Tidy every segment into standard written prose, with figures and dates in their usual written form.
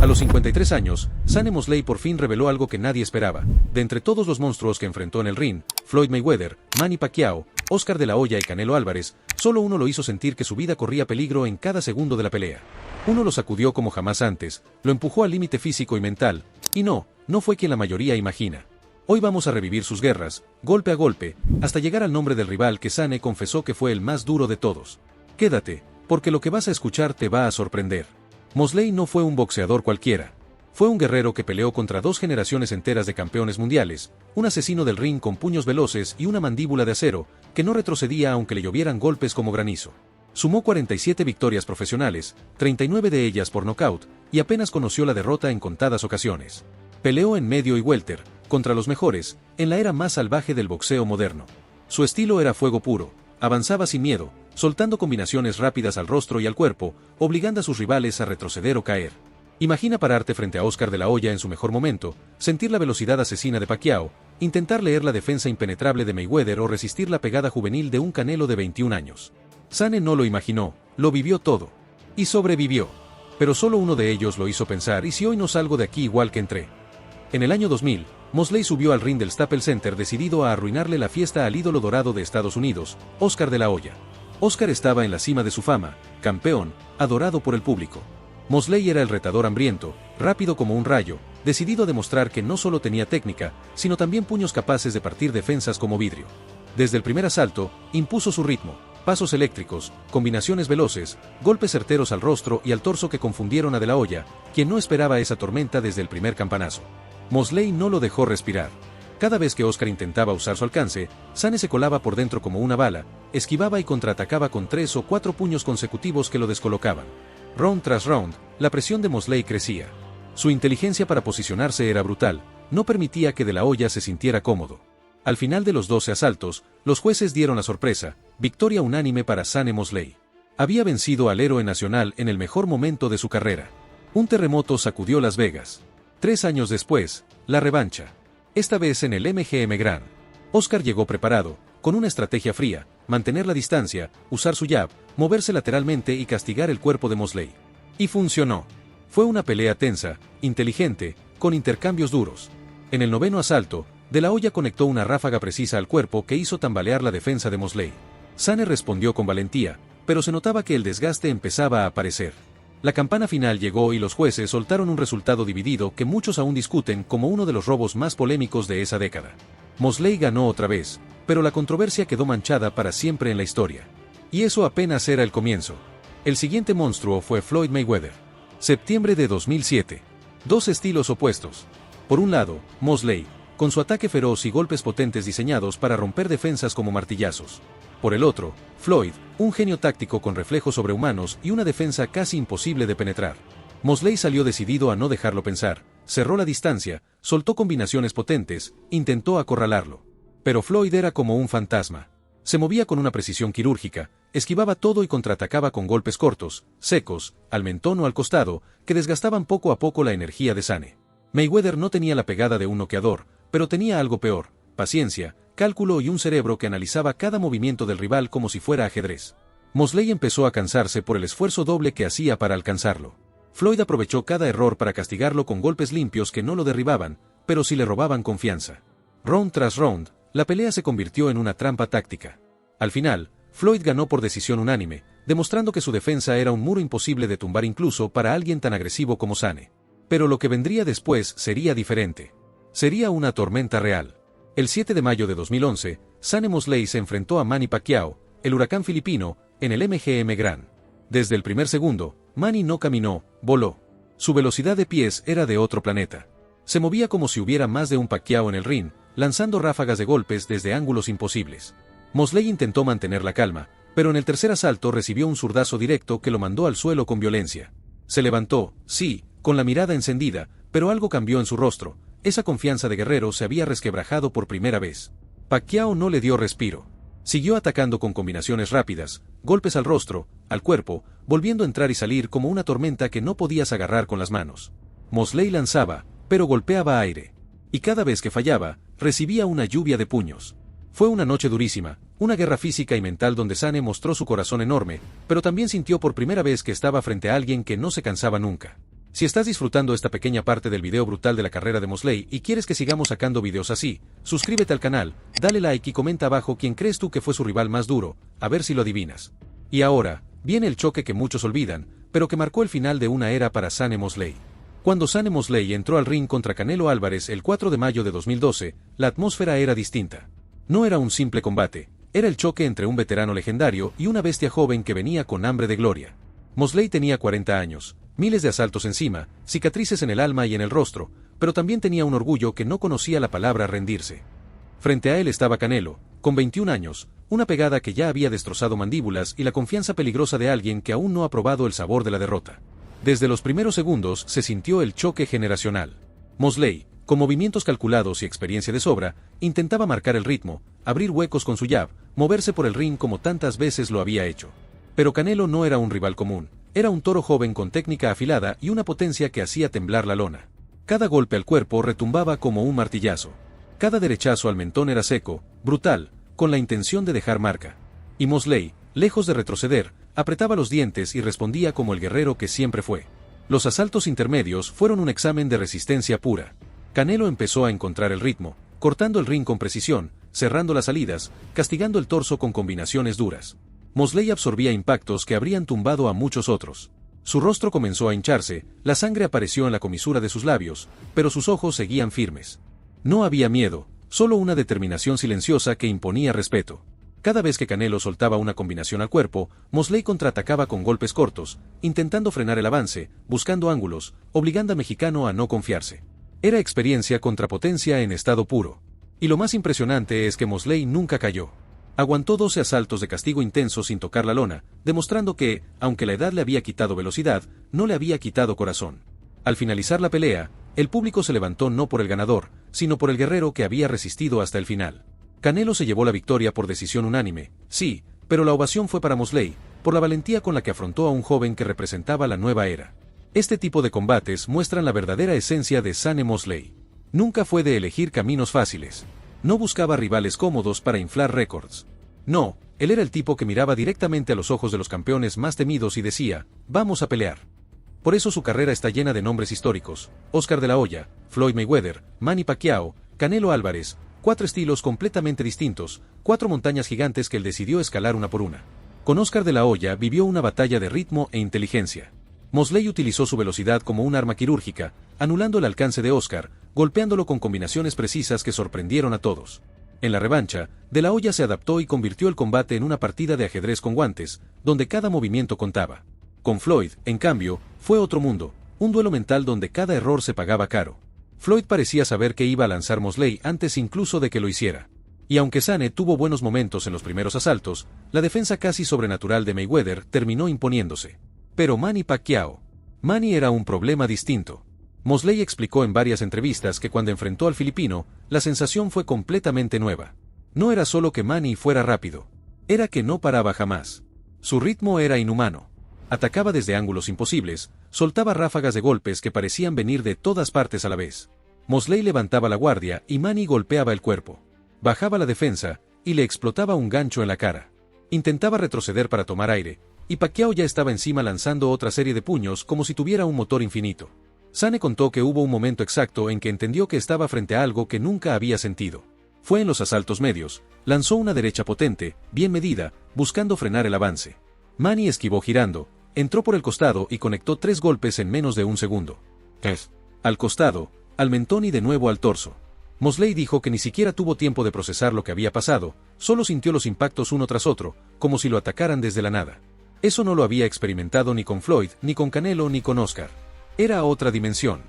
A los 53 años, Sane Mosley por fin reveló algo que nadie esperaba. De entre todos los monstruos que enfrentó en el ring, Floyd Mayweather, Manny Pacquiao, Oscar de la Hoya y Canelo Álvarez, solo uno lo hizo sentir que su vida corría peligro en cada segundo de la pelea. Uno lo sacudió como jamás antes, lo empujó al límite físico y mental, y no fue quien la mayoría imagina. Hoy vamos a revivir sus guerras, golpe a golpe, hasta llegar al nombre del rival que Sane confesó que fue el más duro de todos. Quédate, porque lo que vas a escuchar te va a sorprender. Mosley no fue un boxeador cualquiera. Fue un guerrero que peleó contra 2 generaciones enteras de campeones mundiales, un asesino del ring con puños veloces y una mandíbula de acero, que no retrocedía aunque le llovieran golpes como granizo. Sumó 47 victorias profesionales, 39 de ellas por nocaut, y apenas conoció la derrota en contadas ocasiones. Peleó en medio y welter, contra los mejores, en la era más salvaje del boxeo moderno. Su estilo era fuego puro, avanzaba sin miedo, soltando combinaciones rápidas al rostro y al cuerpo, obligando a sus rivales a retroceder o caer. Imagina pararte frente a Oscar de la Hoya en su mejor momento, sentir la velocidad asesina de Pacquiao, intentar leer la defensa impenetrable de Mayweather o resistir la pegada juvenil de un Canelo de 21 años. Sane no lo imaginó, lo vivió todo. Y sobrevivió. Pero solo uno de ellos lo hizo pensar: ¿y si hoy no salgo de aquí igual que entré? En el año 2000, Mosley subió al ring del Staples Center decidido a arruinarle la fiesta al ídolo dorado de Estados Unidos, Oscar de la Hoya. Oscar estaba en la cima de su fama, campeón, adorado por el público. Mosley era el retador hambriento, rápido como un rayo, decidido a demostrar que no solo tenía técnica, sino también puños capaces de partir defensas como vidrio. Desde el primer asalto, impuso su ritmo, pasos eléctricos, combinaciones veloces, golpes certeros al rostro y al torso que confundieron a De la Hoya, quien no esperaba esa tormenta desde el primer campanazo. Mosley no lo dejó respirar. Cada vez que Oscar intentaba usar su alcance, Sane se colaba por dentro como una bala, esquivaba y contraatacaba con 3 o 4 puños consecutivos que lo descolocaban. Round tras round, la presión de Mosley crecía. Su inteligencia para posicionarse era brutal, no permitía que De la Hoya se sintiera cómodo. Al final de los 12 asaltos, los jueces dieron la sorpresa, victoria unánime para Sane Mosley. Había vencido al héroe nacional en el mejor momento de su carrera. Un terremoto sacudió Las Vegas. 3 años después, la revancha. Esta vez en el MGM Grand. Oscar llegó preparado, con una estrategia fría: mantener la distancia, usar su jab, moverse lateralmente y castigar el cuerpo de Mosley. Y funcionó. Fue una pelea tensa, inteligente, con intercambios duros. En el 9º asalto, De la Hoya conectó una ráfaga precisa al cuerpo que hizo tambalear la defensa de Mosley. Sane respondió con valentía, pero se notaba que el desgaste empezaba a aparecer. La campana final llegó y los jueces soltaron un resultado dividido que muchos aún discuten como uno de los robos más polémicos de esa década. Mosley ganó otra vez, pero la controversia quedó manchada para siempre en la historia. Y eso apenas era el comienzo. El siguiente monstruo fue Floyd Mayweather. Septiembre de 2007. 2 estilos opuestos. Por un lado, Mosley, con su ataque feroz y golpes potentes diseñados para romper defensas como martillazos. Por el otro, Floyd, un genio táctico con reflejos sobrehumanos y una defensa casi imposible de penetrar. Mosley salió decidido a no dejarlo pensar, cerró la distancia, soltó combinaciones potentes, intentó acorralarlo. Pero Floyd era como un fantasma. Se movía con una precisión quirúrgica, esquivaba todo y contraatacaba con golpes cortos, secos, al mentón o al costado, que desgastaban poco a poco la energía de Sane. Mayweather no tenía la pegada de un noqueador, pero tenía algo peor: paciencia, cálculo y un cerebro que analizaba cada movimiento del rival como si fuera ajedrez. Mosley empezó a cansarse por el esfuerzo doble que hacía para alcanzarlo. Floyd aprovechó cada error para castigarlo con golpes limpios que no lo derribaban, pero sí le robaban confianza. Round tras round, la pelea se convirtió en una trampa táctica. Al final, Floyd ganó por decisión unánime, demostrando que su defensa era un muro imposible de tumbar incluso para alguien tan agresivo como Sane. Pero lo que vendría después sería diferente. Sería una tormenta real. El 7 de mayo de 2011, Sane Mosley se enfrentó a Manny Pacquiao, el huracán filipino, en el MGM Grand. Desde el primer segundo, Manny no caminó, voló. Su velocidad de pies era de otro planeta. Se movía como si hubiera más de un Pacquiao en el ring, lanzando ráfagas de golpes desde ángulos imposibles. Mosley intentó mantener la calma, pero en el tercer asalto recibió un zurdazo directo que lo mandó al suelo con violencia. Se levantó, sí, con la mirada encendida, pero algo cambió en su rostro. Esa confianza de guerrero se había resquebrajado por primera vez. Pacquiao no le dio respiro. Siguió atacando con combinaciones rápidas, golpes al rostro, al cuerpo, volviendo a entrar y salir como una tormenta que no podías agarrar con las manos. Mosley lanzaba, pero golpeaba aire. Y cada vez que fallaba, recibía una lluvia de puños. Fue una noche durísima, una guerra física y mental donde Sane mostró su corazón enorme, pero también sintió por primera vez que estaba frente a alguien que no se cansaba nunca. Si estás disfrutando esta pequeña parte del video brutal de la carrera de Mosley y quieres que sigamos sacando videos así, suscríbete al canal, dale like y comenta abajo quién crees tú que fue su rival más duro, a ver si lo adivinas. Y ahora, viene el choque que muchos olvidan, pero que marcó el final de una era para Shane Mosley. Cuando Shane Mosley entró al ring contra Canelo Álvarez el 4 de mayo de 2012, la atmósfera era distinta. No era un simple combate, era el choque entre un veterano legendario y una bestia joven que venía con hambre de gloria. Mosley tenía 40 años, miles de asaltos encima, cicatrices en el alma y en el rostro, pero también tenía un orgullo que no conocía la palabra rendirse. Frente a él estaba Canelo, con 21 años, una pegada que ya había destrozado mandíbulas y la confianza peligrosa de alguien que aún no ha probado el sabor de la derrota. Desde los primeros segundos se sintió el choque generacional. Mosley, con movimientos calculados y experiencia de sobra, intentaba marcar el ritmo, abrir huecos con su jab, moverse por el ring como tantas veces lo había hecho. Pero Canelo no era un rival común, era un toro joven con técnica afilada y una potencia que hacía temblar la lona. Cada golpe al cuerpo retumbaba como un martillazo. Cada derechazo al mentón era seco, brutal, con la intención de dejar marca. Y Mosley, lejos de retroceder, apretaba los dientes y respondía como el guerrero que siempre fue. Los asaltos intermedios fueron un examen de resistencia pura. Canelo empezó a encontrar el ritmo, cortando el ring con precisión, cerrando las salidas, castigando el torso con combinaciones duras. Mosley absorbía impactos que habrían tumbado a muchos otros. Su rostro comenzó a hincharse, la sangre apareció en la comisura de sus labios, pero sus ojos seguían firmes. No había miedo, solo una determinación silenciosa que imponía respeto. Cada vez que Canelo soltaba una combinación al cuerpo, Mosley contraatacaba con golpes cortos, intentando frenar el avance, buscando ángulos, obligando a Mexicano a no confiarse. Era experiencia contra potencia en estado puro. Y lo más impresionante es que Mosley nunca cayó. Aguantó 12 asaltos de castigo intenso sin tocar la lona, demostrando que, aunque la edad le había quitado velocidad, no le había quitado corazón. Al finalizar la pelea, el público se levantó no por el ganador, sino por el guerrero que había resistido hasta el final. Canelo se llevó la victoria por decisión unánime, sí, pero la ovación fue para Mosley, por la valentía con la que afrontó a un joven que representaba la nueva era. Este tipo de combates muestran la verdadera esencia de Shane Mosley. Nunca fue de elegir caminos fáciles. No buscaba rivales cómodos para inflar récords. No, él era el tipo que miraba directamente a los ojos de los campeones más temidos y decía, vamos a pelear. Por eso su carrera está llena de nombres históricos: Oscar de la Hoya, Floyd Mayweather, Manny Pacquiao, Canelo Álvarez, 4 estilos completamente distintos, 4 montañas gigantes que él decidió escalar una por una. Con Oscar de la Hoya vivió una batalla de ritmo e inteligencia. Mosley utilizó su velocidad como un arma quirúrgica, anulando el alcance de Oscar, golpeándolo con combinaciones precisas que sorprendieron a todos. En la revancha, De la Hoya se adaptó y convirtió el combate en una partida de ajedrez con guantes, donde cada movimiento contaba. Con Floyd, en cambio, fue otro mundo, un duelo mental donde cada error se pagaba caro. Floyd parecía saber que iba a lanzar Mosley antes incluso de que lo hiciera. Y aunque Shane tuvo buenos momentos en los primeros asaltos, la defensa casi sobrenatural de Mayweather terminó imponiéndose. Pero Manny Pacquiao. Manny era un problema distinto. Mosley explicó en varias entrevistas que cuando enfrentó al filipino, la sensación fue completamente nueva. No era solo que Manny fuera rápido. Era que no paraba jamás. Su ritmo era inhumano. Atacaba desde ángulos imposibles, soltaba ráfagas de golpes que parecían venir de todas partes a la vez. Mosley levantaba la guardia y Manny golpeaba el cuerpo. Bajaba la defensa, y le explotaba un gancho en la cara. Intentaba retroceder para tomar aire, y Pacquiao ya estaba encima lanzando otra serie de puños como si tuviera un motor infinito. Shane contó que hubo un momento exacto en que entendió que estaba frente a algo que nunca había sentido. Fue en los asaltos medios, lanzó una derecha potente, bien medida, buscando frenar el avance. Manny esquivó girando, entró por el costado y conectó 3 golpes en menos de un segundo. Al costado, al mentón y de nuevo al torso. Mosley dijo que ni siquiera tuvo tiempo de procesar lo que había pasado, solo sintió los impactos uno tras otro, como si lo atacaran desde la nada. Eso no lo había experimentado ni con Floyd, ni con Canelo, ni con Oscar. Era otra dimensión.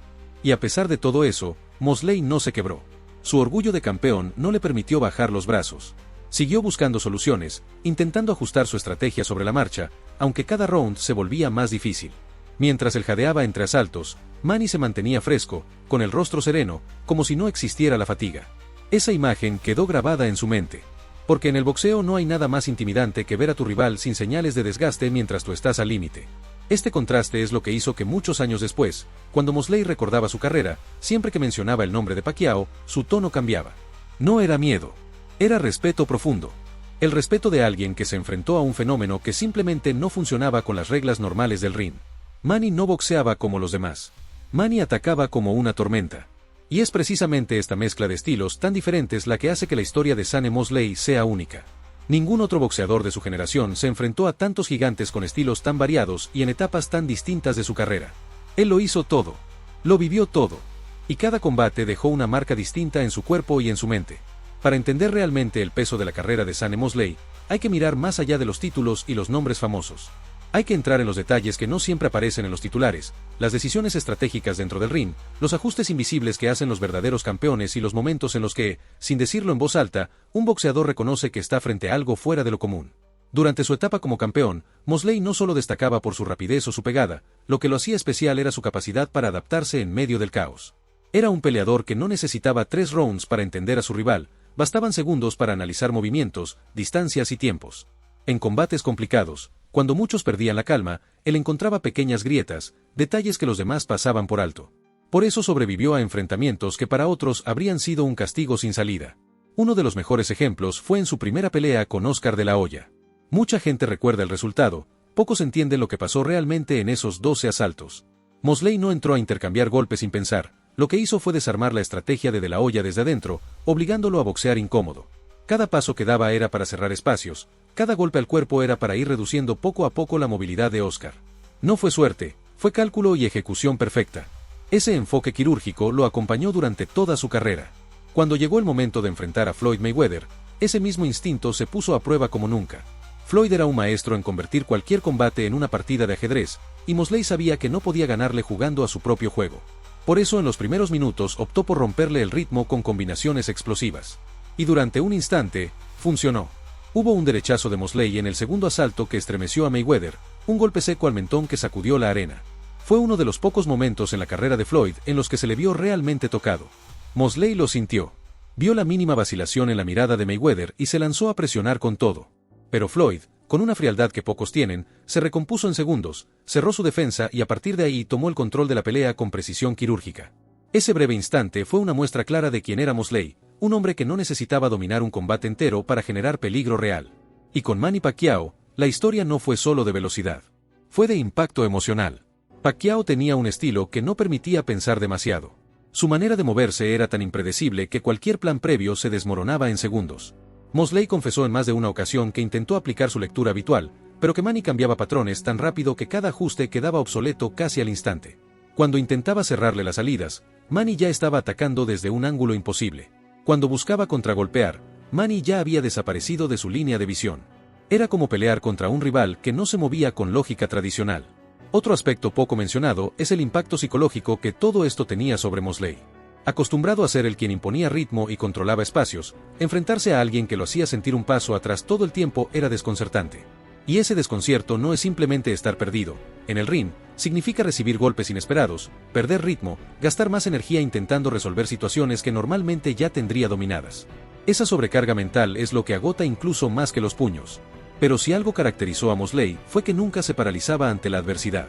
Y a pesar de todo eso, Mosley no se quebró. Su orgullo de campeón no le permitió bajar los brazos. Siguió buscando soluciones, intentando ajustar su estrategia sobre la marcha, aunque cada round se volvía más difícil. Mientras él jadeaba entre asaltos, Manny se mantenía fresco, con el rostro sereno, como si no existiera la fatiga. Esa imagen quedó grabada en su mente. Porque en el boxeo no hay nada más intimidante que ver a tu rival sin señales de desgaste mientras tú estás al límite. Este contraste es lo que hizo que muchos años después, cuando Mosley recordaba su carrera, siempre que mencionaba el nombre de Pacquiao, su tono cambiaba. No era miedo. Era respeto profundo. El respeto de alguien que se enfrentó a un fenómeno que simplemente no funcionaba con las reglas normales del ring. Manny no boxeaba como los demás. Manny atacaba como una tormenta. Y es precisamente esta mezcla de estilos tan diferentes la que hace que la historia de Sonny Mosley sea única. Ningún otro boxeador de su generación se enfrentó a tantos gigantes con estilos tan variados y en etapas tan distintas de su carrera. Él lo hizo todo. Lo vivió todo. Y cada combate dejó una marca distinta en su cuerpo y en su mente. Para entender realmente el peso de la carrera de Sonny Mosley, hay que mirar más allá de los títulos y los nombres famosos. Hay que entrar en los detalles que no siempre aparecen en los titulares, las decisiones estratégicas dentro del ring, los ajustes invisibles que hacen los verdaderos campeones y los momentos en los que, sin decirlo en voz alta, un boxeador reconoce que está frente a algo fuera de lo común. Durante su etapa como campeón, Mosley no solo destacaba por su rapidez o su pegada, lo que lo hacía especial era su capacidad para adaptarse en medio del caos. Era un peleador que no necesitaba 3 rounds para entender a su rival, bastaban segundos para analizar movimientos, distancias y tiempos. En combates complicados, cuando muchos perdían la calma, él encontraba pequeñas grietas, detalles que los demás pasaban por alto. Por eso sobrevivió a enfrentamientos que para otros habrían sido un castigo sin salida. Uno de los mejores ejemplos fue en su primera pelea con Oscar de la Hoya. Mucha gente recuerda el resultado, pocos entienden lo que pasó realmente en esos 12 asaltos. Mosley no entró a intercambiar golpes sin pensar, lo que hizo fue desarmar la estrategia de la Hoya desde adentro, obligándolo a boxear incómodo. Cada paso que daba era para cerrar espacios, cada golpe al cuerpo era para ir reduciendo poco a poco la movilidad de Oscar. No fue suerte, fue cálculo y ejecución perfecta. Ese enfoque quirúrgico lo acompañó durante toda su carrera. Cuando llegó el momento de enfrentar a Floyd Mayweather, ese mismo instinto se puso a prueba como nunca. Floyd era un maestro en convertir cualquier combate en una partida de ajedrez, y Mosley sabía que no podía ganarle jugando a su propio juego. Por eso en los primeros minutos optó por romperle el ritmo con combinaciones explosivas. Y durante un instante, funcionó. Hubo un derechazo de Mosley en el segundo asalto que estremeció a Mayweather, un golpe seco al mentón que sacudió la arena. Fue uno de los pocos momentos en la carrera de Floyd en los que se le vio realmente tocado. Mosley lo sintió. Vio la mínima vacilación en la mirada de Mayweather y se lanzó a presionar con todo. Pero Floyd, con una frialdad que pocos tienen, se recompuso en segundos, cerró su defensa y a partir de ahí tomó el control de la pelea con precisión quirúrgica. Ese breve instante fue una muestra clara de quién era Mosley, un hombre que no necesitaba dominar un combate entero para generar peligro real. Y con Manny Pacquiao, la historia no fue solo de velocidad. Fue de impacto emocional. Pacquiao tenía un estilo que no permitía pensar demasiado. Su manera de moverse era tan impredecible que cualquier plan previo se desmoronaba en segundos. Mosley confesó en más de una ocasión que intentó aplicar su lectura habitual, pero que Manny cambiaba patrones tan rápido que cada ajuste quedaba obsoleto casi al instante. Cuando intentaba cerrarle las salidas, Manny ya estaba atacando desde un ángulo imposible. Cuando buscaba contragolpear, Manny ya había desaparecido de su línea de visión. Era como pelear contra un rival que no se movía con lógica tradicional. Otro aspecto poco mencionado es el impacto psicológico que todo esto tenía sobre Mosley. Acostumbrado a ser el quien imponía ritmo y controlaba espacios, enfrentarse a alguien que lo hacía sentir un paso atrás todo el tiempo era desconcertante. Y ese desconcierto no es simplemente estar perdido. En el ring, significa recibir golpes inesperados, perder ritmo, gastar más energía intentando resolver situaciones que normalmente ya tendría dominadas. Esa sobrecarga mental es lo que agota incluso más que los puños. Pero si algo caracterizó a Mosley fue que nunca se paralizaba ante la adversidad.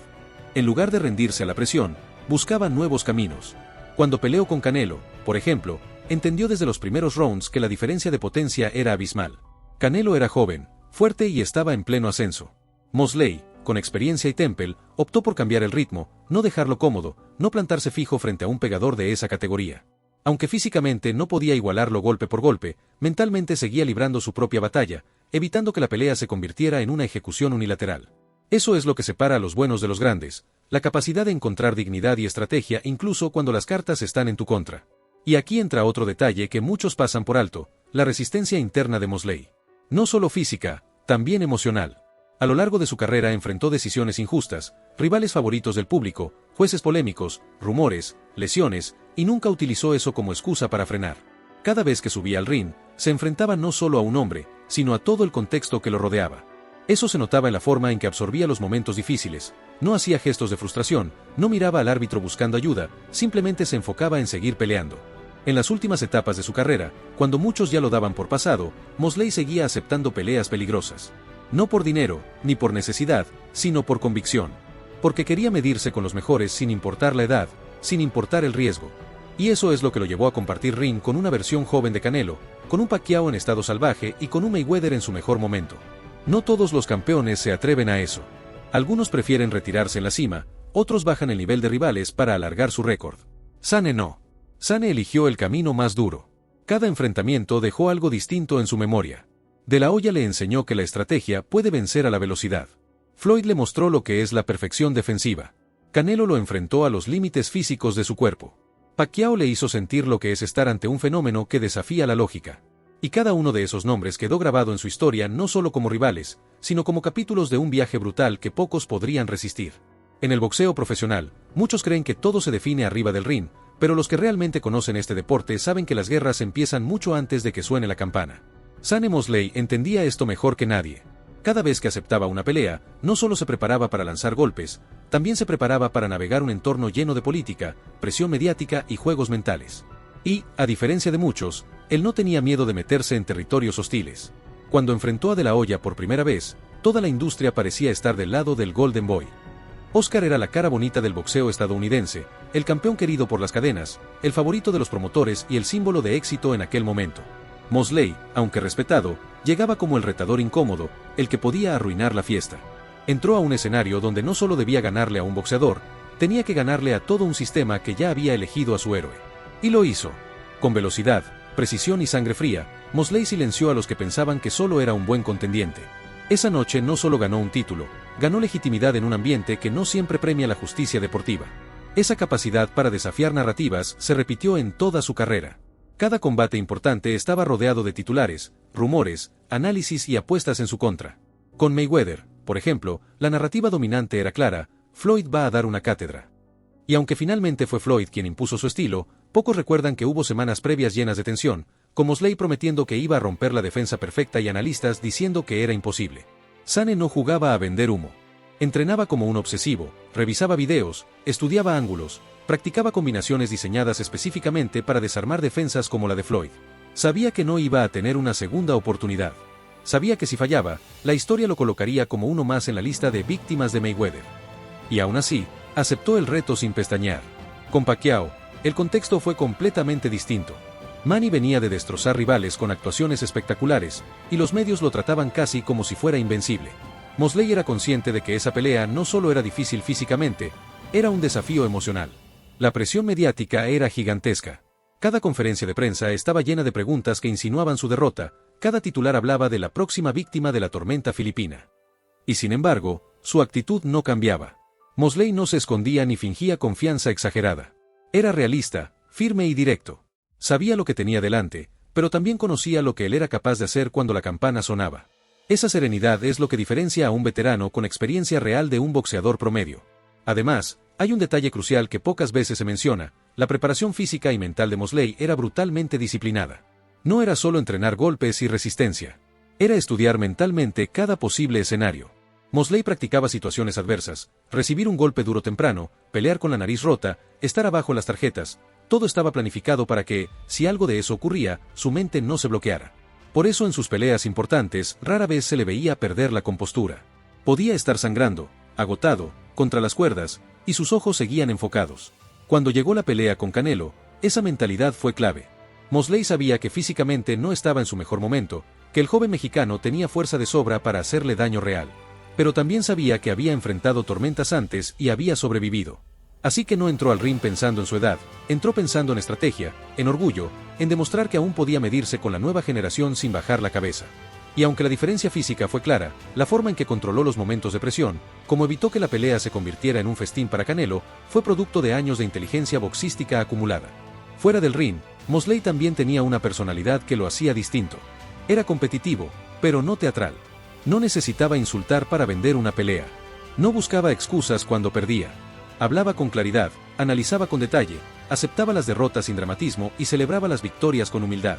En lugar de rendirse a la presión, buscaba nuevos caminos. Cuando peleó con Canelo, por ejemplo, entendió desde los primeros rounds que la diferencia de potencia era abismal. Canelo era joven, fuerte y estaba en pleno ascenso. Mosley, con experiencia y temple, optó por cambiar el ritmo, no dejarlo cómodo, no plantarse fijo frente a un pegador de esa categoría. Aunque físicamente no podía igualarlo golpe por golpe, mentalmente seguía librando su propia batalla, evitando que la pelea se convirtiera en una ejecución unilateral. Eso es lo que separa a los buenos de los grandes, la capacidad de encontrar dignidad y estrategia incluso cuando las cartas están en tu contra. Y aquí entra otro detalle que muchos pasan por alto, la resistencia interna de Mosley. No solo física, también emocional. A lo largo de su carrera enfrentó decisiones injustas, rivales favoritos del público, jueces polémicos, rumores, lesiones, y nunca utilizó eso como excusa para frenar. Cada vez que subía al ring, se enfrentaba no solo a un hombre, sino a todo el contexto que lo rodeaba. Eso se notaba en la forma en que absorbía los momentos difíciles, no hacía gestos de frustración, no miraba al árbitro buscando ayuda, simplemente se enfocaba en seguir peleando. En las últimas etapas de su carrera, cuando muchos ya lo daban por pasado, Mosley seguía aceptando peleas peligrosas. No por dinero, ni por necesidad, sino por convicción. Porque quería medirse con los mejores sin importar la edad, sin importar el riesgo. Y eso es lo que lo llevó a compartir ring con una versión joven de Canelo, con un Pacquiao en estado salvaje y con un Mayweather en su mejor momento. No todos los campeones se atreven a eso. Algunos prefieren retirarse en la cima, otros bajan el nivel de rivales para alargar su récord. Sane no. Sane eligió el camino más duro. Cada enfrentamiento dejó algo distinto en su memoria. De la Hoya le enseñó que la estrategia puede vencer a la velocidad. Floyd le mostró lo que es la perfección defensiva. Canelo lo enfrentó a los límites físicos de su cuerpo. Pacquiao le hizo sentir lo que es estar ante un fenómeno que desafía la lógica. Y cada uno de esos nombres quedó grabado en su historia no solo como rivales, sino como capítulos de un viaje brutal que pocos podrían resistir. En el boxeo profesional, muchos creen que todo se define arriba del ring, pero los que realmente conocen este deporte saben que las guerras empiezan mucho antes de que suene la campana. Sane Mosley entendía esto mejor que nadie. Cada vez que aceptaba una pelea, no solo se preparaba para lanzar golpes, también se preparaba para navegar un entorno lleno de política, presión mediática y juegos mentales. Y, a diferencia de muchos, él no tenía miedo de meterse en territorios hostiles. Cuando enfrentó a De la Hoya por primera vez, toda la industria parecía estar del lado del Golden Boy. Oscar era la cara bonita del boxeo estadounidense, el campeón querido por las cadenas, el favorito de los promotores y el símbolo de éxito en aquel momento. Mosley, aunque respetado, llegaba como el retador incómodo, el que podía arruinar la fiesta. Entró a un escenario donde no solo debía ganarle a un boxeador, tenía que ganarle a todo un sistema que ya había elegido a su héroe. Y lo hizo. Con velocidad, precisión y sangre fría, Mosley silenció a los que pensaban que solo era un buen contendiente. Esa noche no solo ganó un título, ganó legitimidad en un ambiente que no siempre premia la justicia deportiva. Esa capacidad para desafiar narrativas se repitió en toda su carrera. Cada combate importante estaba rodeado de titulares, rumores, análisis y apuestas en su contra. Con Mayweather, por ejemplo, la narrativa dominante era clara: Floyd va a dar una cátedra. Y aunque finalmente fue Floyd quien impuso su estilo, pocos recuerdan que hubo semanas previas llenas de tensión, con Mosley prometiendo que iba a romper la defensa perfecta y analistas diciendo que era imposible. Sane no jugaba a vender humo. Entrenaba como un obsesivo, revisaba videos, estudiaba ángulos, practicaba combinaciones diseñadas específicamente para desarmar defensas como la de Floyd. Sabía que no iba a tener una segunda oportunidad. Sabía que si fallaba, la historia lo colocaría como uno más en la lista de víctimas de Mayweather. Y aún así, aceptó el reto sin pestañear. Con Pacquiao, el contexto fue completamente distinto. Manny venía de destrozar rivales con actuaciones espectaculares, y los medios lo trataban casi como si fuera invencible. Mosley era consciente de que esa pelea no solo era difícil físicamente, era un desafío emocional. La presión mediática era gigantesca. Cada conferencia de prensa estaba llena de preguntas que insinuaban su derrota, cada titular hablaba de la próxima víctima de la tormenta filipina. Y sin embargo, su actitud no cambiaba. Mosley no se escondía ni fingía confianza exagerada. Era realista, firme y directo. Sabía lo que tenía delante, pero también conocía lo que él era capaz de hacer cuando la campana sonaba. Esa serenidad es lo que diferencia a un veterano con experiencia real de un boxeador promedio. Además, hay un detalle crucial que pocas veces se menciona: la preparación física y mental de Mosley era brutalmente disciplinada. No era solo entrenar golpes y resistencia. Era estudiar mentalmente cada posible escenario. Mosley practicaba situaciones adversas, recibir un golpe duro temprano, pelear con la nariz rota, estar abajo en las tarjetas. Todo estaba planificado para que, si algo de eso ocurría, su mente no se bloqueara. Por eso en sus peleas importantes rara vez se le veía perder la compostura. Podía estar sangrando, agotado, contra las cuerdas, y sus ojos seguían enfocados. Cuando llegó la pelea con Canelo, esa mentalidad fue clave. Mosley sabía que físicamente no estaba en su mejor momento, que el joven mexicano tenía fuerza de sobra para hacerle daño real. Pero también sabía que había enfrentado tormentas antes y había sobrevivido. Así que no entró al ring pensando en su edad, entró pensando en estrategia, en orgullo, en demostrar que aún podía medirse con la nueva generación sin bajar la cabeza. Y aunque la diferencia física fue clara, la forma en que controló los momentos de presión, como evitó que la pelea se convirtiera en un festín para Canelo, fue producto de años de inteligencia boxística acumulada. Fuera del ring, Mosley también tenía una personalidad que lo hacía distinto. Era competitivo, pero no teatral. No necesitaba insultar para vender una pelea. No buscaba excusas cuando perdía. Hablaba con claridad, analizaba con detalle, aceptaba las derrotas sin dramatismo y celebraba las victorias con humildad.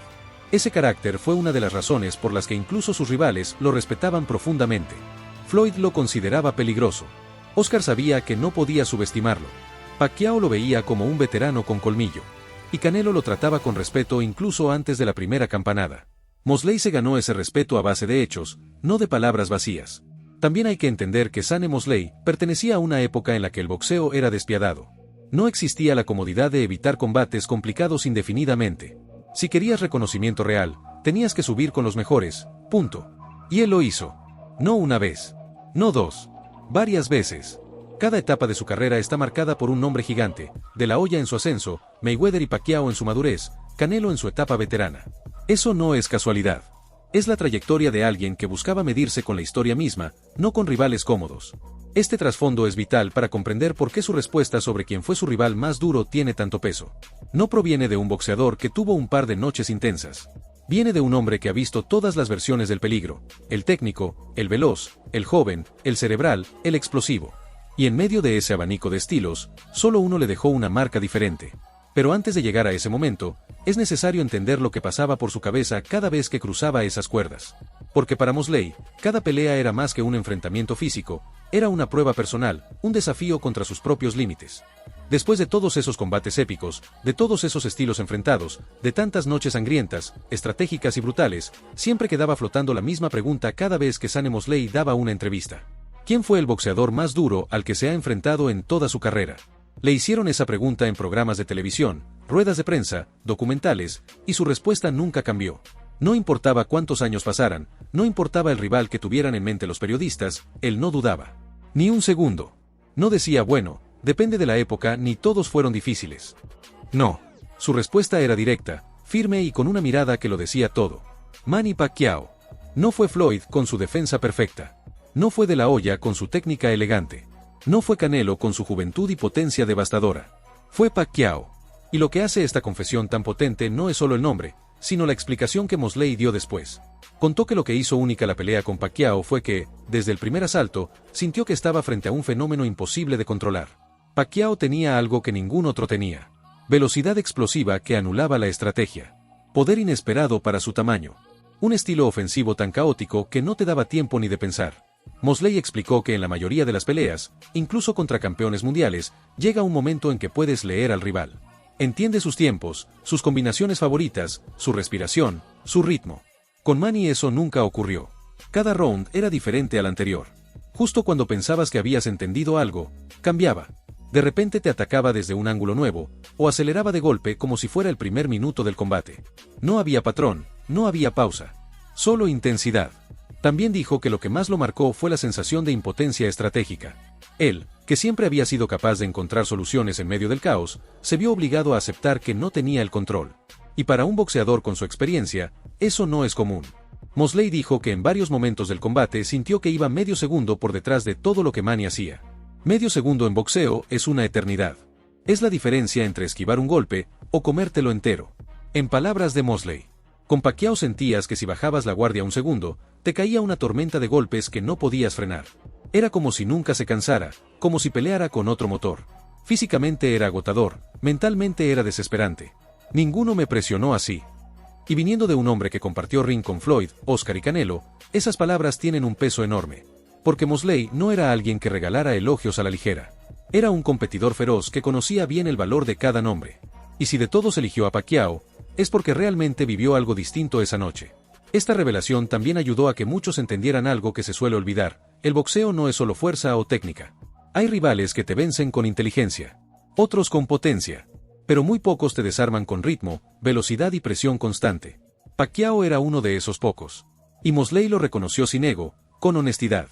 Ese carácter fue una de las razones por las que incluso sus rivales lo respetaban profundamente. Floyd lo consideraba peligroso. Oscar sabía que no podía subestimarlo. Pacquiao lo veía como un veterano con colmillo. Y Canelo lo trataba con respeto incluso antes de la primera campanada. Mosley se ganó ese respeto a base de hechos, no de palabras vacías. También hay que entender que Sane Mosley pertenecía a una época en la que el boxeo era despiadado. No existía la comodidad de evitar combates complicados indefinidamente. Si querías reconocimiento real, tenías que subir con los mejores, punto. Y él lo hizo. No una vez. No dos. Varias veces. Cada etapa de su carrera está marcada por un nombre gigante: De La Hoya en su ascenso, Mayweather y Pacquiao en su madurez, Canelo en su etapa veterana. Eso no es casualidad. Es la trayectoria de alguien que buscaba medirse con la historia misma, no con rivales cómodos. Este trasfondo es vital para comprender por qué su respuesta sobre quién fue su rival más duro tiene tanto peso. No proviene de un boxeador que tuvo un par de noches intensas. Viene de un hombre que ha visto todas las versiones del peligro: el técnico, el veloz, el joven, el cerebral, el explosivo. Y en medio de ese abanico de estilos, solo uno le dejó una marca diferente. Pero antes de llegar a ese momento, es necesario entender lo que pasaba por su cabeza cada vez que cruzaba esas cuerdas. Porque para Mosley, cada pelea era más que un enfrentamiento físico, era una prueba personal, un desafío contra sus propios límites. Después de todos esos combates épicos, de todos esos estilos enfrentados, de tantas noches sangrientas, estratégicas y brutales, siempre quedaba flotando la misma pregunta cada vez que Sunny Mosley daba una entrevista. ¿Quién fue el boxeador más duro al que se ha enfrentado en toda su carrera? Le hicieron esa pregunta en programas de televisión, ruedas de prensa, documentales, y su respuesta nunca cambió. No importaba cuántos años pasaran, no importaba el rival que tuvieran en mente los periodistas, él no dudaba. Ni un segundo. No decía, bueno, depende de la época, ni todos fueron difíciles. No. Su respuesta era directa, firme y con una mirada que lo decía todo. Manny Pacquiao. No fue Floyd con su defensa perfecta. No fue De La Hoya con su técnica elegante. No fue Canelo con su juventud y potencia devastadora. Fue Pacquiao. Y lo que hace esta confesión tan potente no es solo el nombre, sino la explicación que Mosley dio después. Contó que lo que hizo única la pelea con Pacquiao fue que, desde el primer asalto, sintió que estaba frente a un fenómeno imposible de controlar. Pacquiao tenía algo que ningún otro tenía: velocidad explosiva que anulaba la estrategia. Poder inesperado para su tamaño. Un estilo ofensivo tan caótico que no te daba tiempo ni de pensar. Mosley explicó que en la mayoría de las peleas, incluso contra campeones mundiales, llega un momento en que puedes leer al rival. Entiende sus tiempos, sus combinaciones favoritas, su respiración, su ritmo. Con Manny eso nunca ocurrió. Cada round era diferente al anterior. Justo cuando pensabas que habías entendido algo, cambiaba. De repente te atacaba desde un ángulo nuevo, o aceleraba de golpe como si fuera el primer minuto del combate. No había patrón, no había pausa. Solo intensidad. También dijo que lo que más lo marcó fue la sensación de impotencia estratégica. Él, que siempre había sido capaz de encontrar soluciones en medio del caos, se vio obligado a aceptar que no tenía el control. Y para un boxeador con su experiencia, eso no es común. Mosley dijo que en varios momentos del combate sintió que iba medio segundo por detrás de todo lo que Manny hacía. Medio segundo en boxeo es una eternidad. Es la diferencia entre esquivar un golpe o comértelo entero. En palabras de Mosley, con Pacquiao sentías que si bajabas la guardia un segundo, te caía una tormenta de golpes que no podías frenar. Era como si nunca se cansara, como si peleara con otro motor. Físicamente era agotador, mentalmente era desesperante. Ninguno me presionó así. Y viniendo de un hombre que compartió ring con Floyd, Oscar y Canelo, esas palabras tienen un peso enorme. Porque Mosley no era alguien que regalara elogios a la ligera. Era un competidor feroz que conocía bien el valor de cada nombre. Y si de todos eligió a Pacquiao, es porque realmente vivió algo distinto esa noche. Esta revelación también ayudó a que muchos entendieran algo que se suele olvidar: el boxeo no es solo fuerza o técnica. Hay rivales que te vencen con inteligencia, otros con potencia, pero muy pocos te desarman con ritmo, velocidad y presión constante. Pacquiao era uno de esos pocos. Y Mosley lo reconoció sin ego, con honestidad.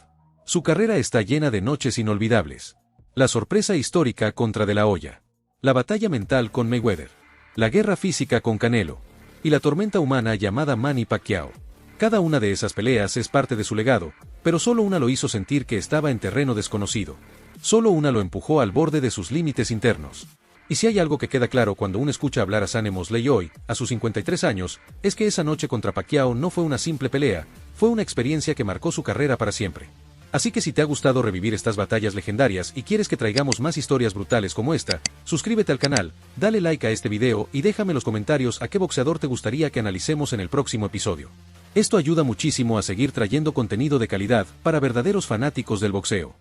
Su carrera está llena de noches inolvidables. La sorpresa histórica contra De La Hoya. La batalla mental con Mayweather. La guerra física con Canelo. Y la tormenta humana llamada Manny Pacquiao. Cada una de esas peleas es parte de su legado, pero solo una lo hizo sentir que estaba en terreno desconocido. Solo una lo empujó al borde de sus límites internos. Y si hay algo que queda claro cuando uno escucha hablar a Sunny Mosley hoy, a sus 53 años, es que esa noche contra Pacquiao no fue una simple pelea, fue una experiencia que marcó su carrera para siempre. Así que si te ha gustado revivir estas batallas legendarias y quieres que traigamos más historias brutales como esta, suscríbete al canal, dale like a este video y déjame en los comentarios a qué boxeador te gustaría que analicemos en el próximo episodio. Esto ayuda muchísimo a seguir trayendo contenido de calidad para verdaderos fanáticos del boxeo.